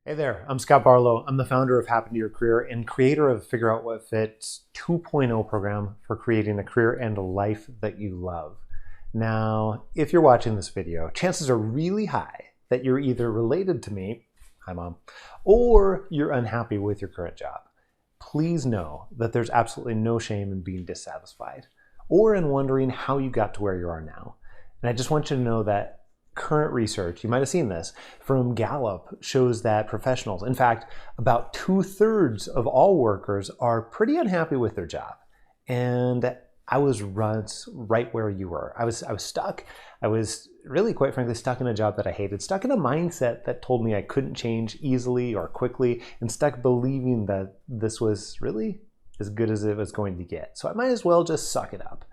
Hey there, I'm Scott Barlow. I'm the founder of Happen to Your Career and creator of Figure Out What Fits 2.0 program for creating a career and a life that you love. Now, if you're watching this video, chances are really high that you're either related to me, hi mom, or you're unhappy with your current job. Please know that there's absolutely no shame in being dissatisfied or in wondering how you got to where you are now. And I just want you to know that current research, you might have seen this, from Gallup shows that professionals, in fact, about 2/3 of all workers are pretty unhappy with their job. And I was once right where you were. I was stuck. I was really, quite frankly, stuck in a job that I hated, stuck in a mindset that told me I couldn't change easily or quickly, and stuck believing that this was really as good as it was going to get. So I might as well just suck it up.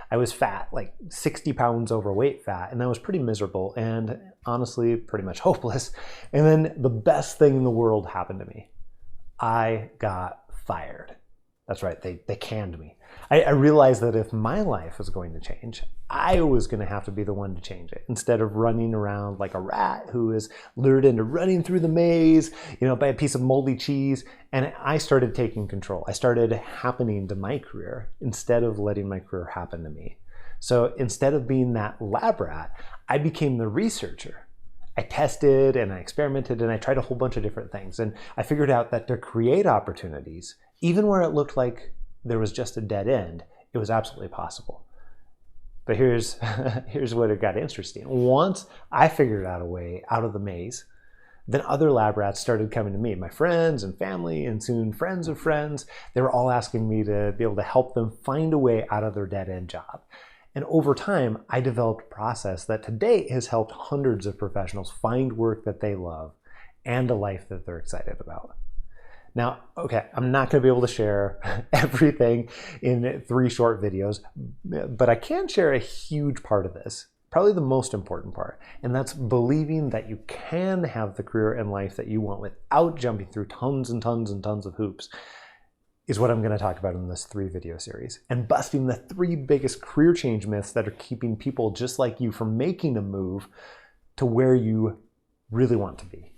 I was fat, like 60 pounds overweight fat, and that was pretty miserable and honestly pretty much hopeless. And then the best thing in the world happened to me. I got fired. That's right, they canned me. I realized that if my life was going to change, I was going to have to be the one to change it. Instead of running around like a rat who is lured into running through the maze, by a piece of moldy cheese. And I started taking control. I started happening to my career instead of letting my career happen to me. So instead of being that lab rat, I became the researcher. I tested and I experimented and I tried a whole bunch of different things. And I figured out that to create opportunities, even where it looked like there was just a dead end, it was absolutely possible. But here's what it got interesting. Once I figured out a way out of the maze, then other lab rats started coming to me, my friends and family, and soon friends of friends. They were all asking me to be able to help them find a way out of their dead end job. And over time, I developed a process that to date has helped hundreds of professionals find work that they love and a life that they're excited about. Now, okay, I'm not going to be able to share everything in 3 short videos, but I can share a huge part of this, probably the most important part, and that's believing that you can have the career and life that you want without jumping through tons and tons and tons of hoops, is what I'm going to talk about in this 3-video series, and busting the 3 biggest career change myths that are keeping people just like you from making a move to where you really want to be.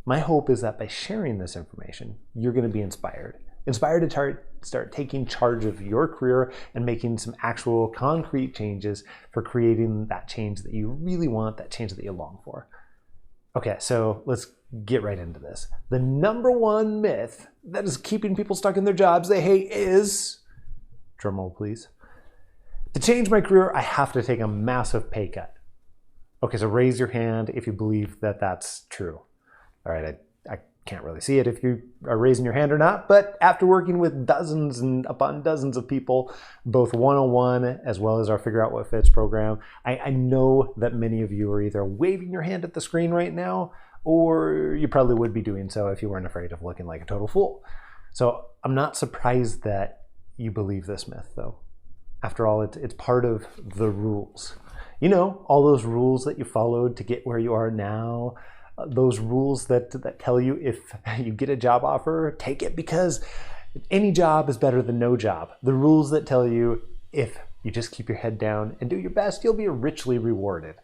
My hope is that by sharing this information, you're going to be inspired to start taking charge of your career and making some actual concrete changes for creating that change that you really want, that change that you long for. Okay, so let's get right into this. The number 1 myth that is keeping people stuck in their jobs they hate is, drumroll please, to change my career, I have to take a massive pay cut. Okay, so raise your hand if you believe that that's true. All right, I can't really see it if you are raising your hand or not, but after working with dozens and upon dozens of people, both one-on-one as well as our Figure Out What Fits program, I know that many of you are either waving your hand at the screen right now, or you probably would be doing so if you weren't afraid of looking like a total fool. So I'm not surprised that you believe this myth, though. After all, it's part of the rules. All those rules that you followed to get where you are now, those rules that tell you if you get a job offer, take it because any job is better than no job. The rules that tell you if you just keep your head down and do your best, you'll be richly rewarded.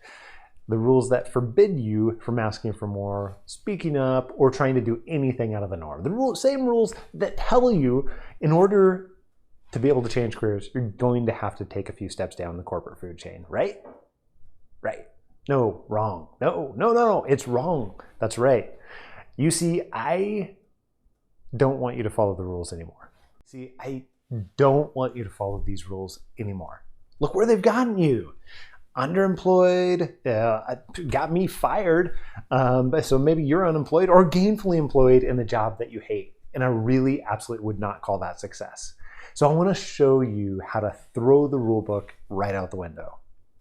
The rules that forbid you from asking for more, speaking up, or trying to do anything out of the norm. The same rules that tell you in order to be able to change careers, you're going to have to take a few steps down the corporate food chain, right? Right. No, wrong. No, it's wrong. That's right. You see, I don't want you to follow the rules anymore. See, I don't want you to follow these rules anymore. Look where they've gotten you. Underemployed, got me fired. So maybe you're unemployed or gainfully employed in the job that you hate. And I really absolutely would not call that success. So I want to show you how to throw the rule book right out the window.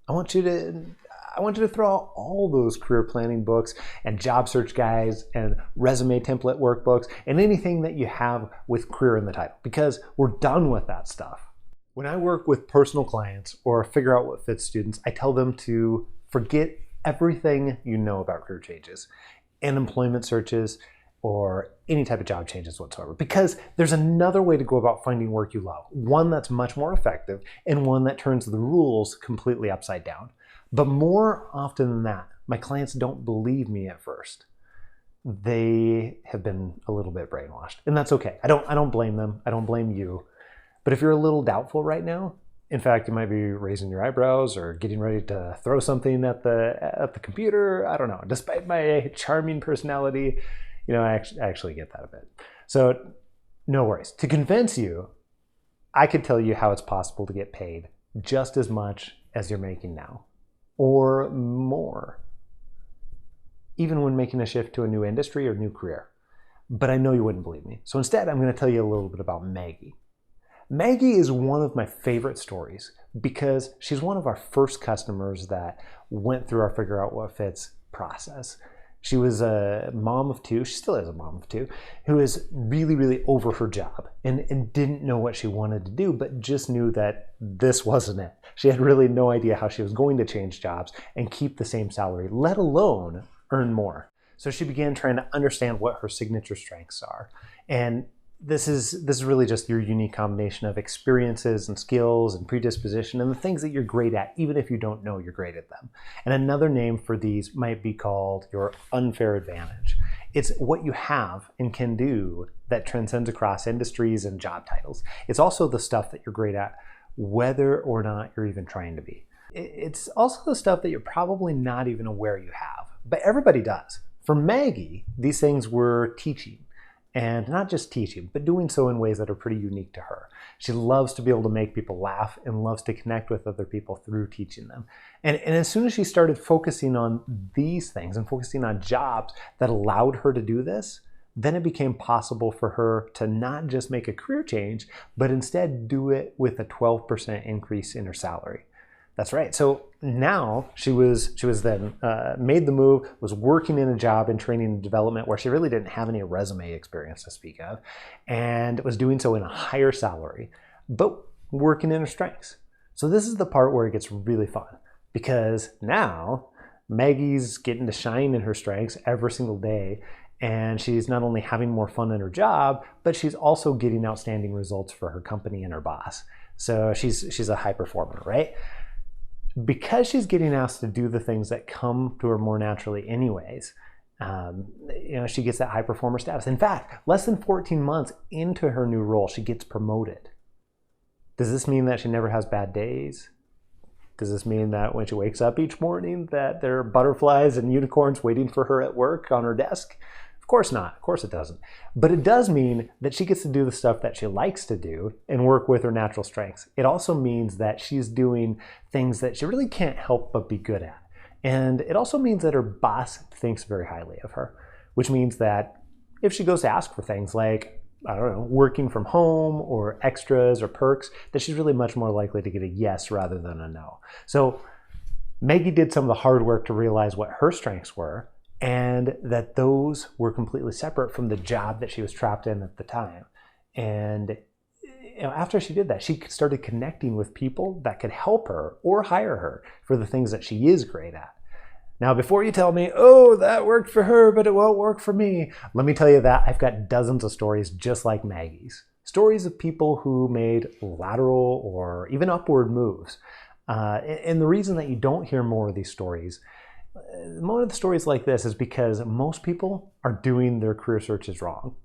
I want you to throw out all those career planning books and job search guides and resume template workbooks and anything that you have with career in the title, because we're done with that stuff. When I work with personal clients or Figure Out What Fits students, I tell them to forget everything you know about career changes and employment searches or any type of job changes whatsoever, because there's another way to go about finding work you love, one that's much more effective and one that turns the rules completely upside down. But more often than that, my clients don't believe me at first. they have been a little bit brainwashed, and that's okay. I don't blame them. I don't blame you. But if you're a little doubtful right now, in fact, you might be raising your eyebrows or getting ready to throw something at the computer. I don't know. Despite my charming personality, I actually get that a bit. So no worries. To convince you, I could tell you how it's possible to get paid just as much as you're making now, or more, even when making a shift to a new industry or new career. But I know you wouldn't believe me. So instead, I'm going to tell you a little bit about Maggie. Maggie is one of my favorite stories because she's one of our first customers that went through our Figure Out What Fits process. She was a mom of two, she still is a mom of two, who is really, really over her job and didn't know what she wanted to do, but just knew that this wasn't it. She had really no idea how she was going to change jobs and keep the same salary, let alone earn more. So she began trying to understand what her signature strengths are. And this is really just your unique combination of experiences and skills and predisposition and the things that you're great at, even if you don't know you're great at them. And another name for these might be called your unfair advantage. It's what you have and can do that transcends across industries and job titles. It's also the stuff that you're great at, whether or not you're even trying to be. It's also the stuff that you're probably not even aware you have, but everybody does. For Maggie, these things were teaching. And not just teaching, but doing so in ways that are pretty unique to her. She loves to be able to make people laugh and loves to connect with other people through teaching them. And as soon as she started focusing on these things and focusing on jobs that allowed her to do this, then it became possible for her to not just make a career change, but instead do it with a 12% increase in her salary. That's right. So now she was then made the move, was working in a job in training and development where she really didn't have any resume experience to speak of, and was doing so in a higher salary, but working in her strengths. So this is the part where it gets really fun, because now Maggie's getting to shine in her strengths every single day, and she's not only having more fun in her job, but she's also getting outstanding results for her company and her boss. So she's a high performer, right? Because she's getting asked to do the things that come to her more naturally anyways, she gets that high performer status. In fact, less than 14 months into her new role, she gets promoted. Does this mean that she never has bad days? Does this mean that when she wakes up each morning that there are butterflies and unicorns waiting for her at work on her desk? Of course not. Of course it doesn't. But it does mean that she gets to do the stuff that she likes to do and work with her natural strengths. It also means that she's doing things that she really can't help but be good at. And it also means that her boss thinks very highly of her, which means that if she goes to ask for things like, I don't know, working from home or extras or perks, that she's really much more likely to get a yes rather than a no. So Maggie did some of the hard work to realize what her strengths were, and that those were completely separate from the job that she was trapped in at the time. And after she did that, she started connecting with people that could help her or hire her for the things that she is great at. Now, before you tell me, oh, that worked for her, but it won't work for me, let me tell you that I've got dozens of stories just like Maggie's. Stories of people who made lateral or even upward moves. And the reason that you don't hear more of these stories, one of the stories like this, is because most people are doing their career searches wrong.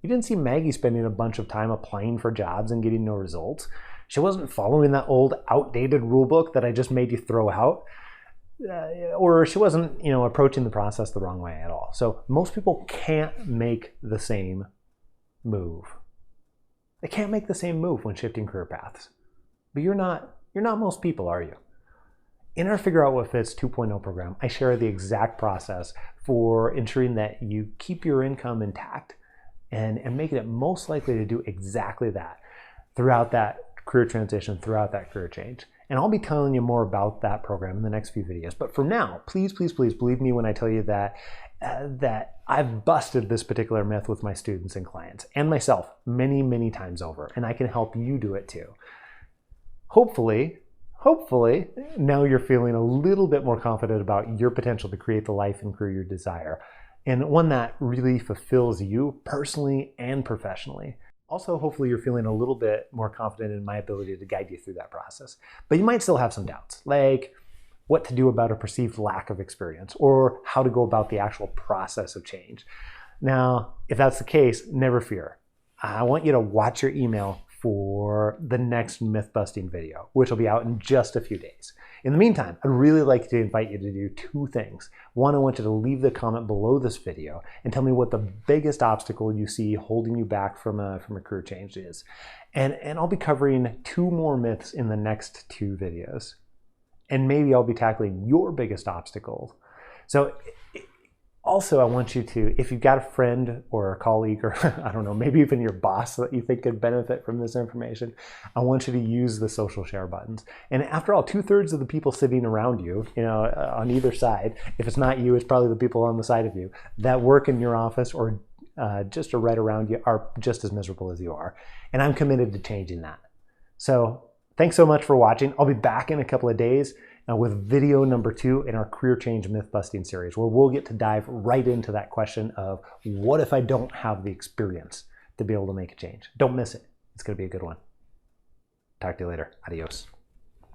You didn't see Maggie spending a bunch of time applying for jobs and getting no results. She wasn't following that old outdated rule book that I just made you throw out. Or she wasn't, approaching the process the wrong way at all. So most people can't make the same move. They can't make the same move when shifting career paths. But you're not most people, are you? In our Figure Out What Fits 2.0 program, I share the exact process for ensuring that you keep your income intact and making it most likely to do exactly that throughout that career transition, throughout that career change. And I'll be telling you more about that program in the next few videos. But for now, please, please, please believe me when I tell you that I've busted this particular myth with my students and clients and myself many, many times over, and I can help you do it too. Hopefully, now you're feeling a little bit more confident about your potential to create the life and career you desire, and one that really fulfills you personally and professionally. Also, hopefully you're feeling a little bit more confident in my ability to guide you through that process. But you might still have some doubts, like, what to do about a perceived lack of experience, or how to go about the actual process of change. Now, if that's the case, never fear. I want you to watch your email for the next myth-busting video, which will be out in just a few days. In the meantime, I'd really like to invite you to do two things. One, I want you to leave the comment below this video and tell me what the biggest obstacle you see holding you back from a career change is. And I'll be covering 2 more myths in the next 2 videos. And maybe I'll be tackling your biggest obstacle. So also, I want you to, if you've got a friend or a colleague, or I don't know, maybe even your boss that you think could benefit from this information, I want you to use the social share buttons. And after all, 2/3 of the people sitting around you, on either side, if it's not you, it's probably the people on the side of you, that work in your office or just right around you are just as miserable as you are. And I'm committed to changing that. So thanks so much for watching. I'll be back in a couple of days with video number 2 in our Career Change Myth Busting series, where we'll get to dive right into that question of what if I don't have the experience to be able to make a change? Don't miss it. It's going to be a good one. Talk to you later. Adios.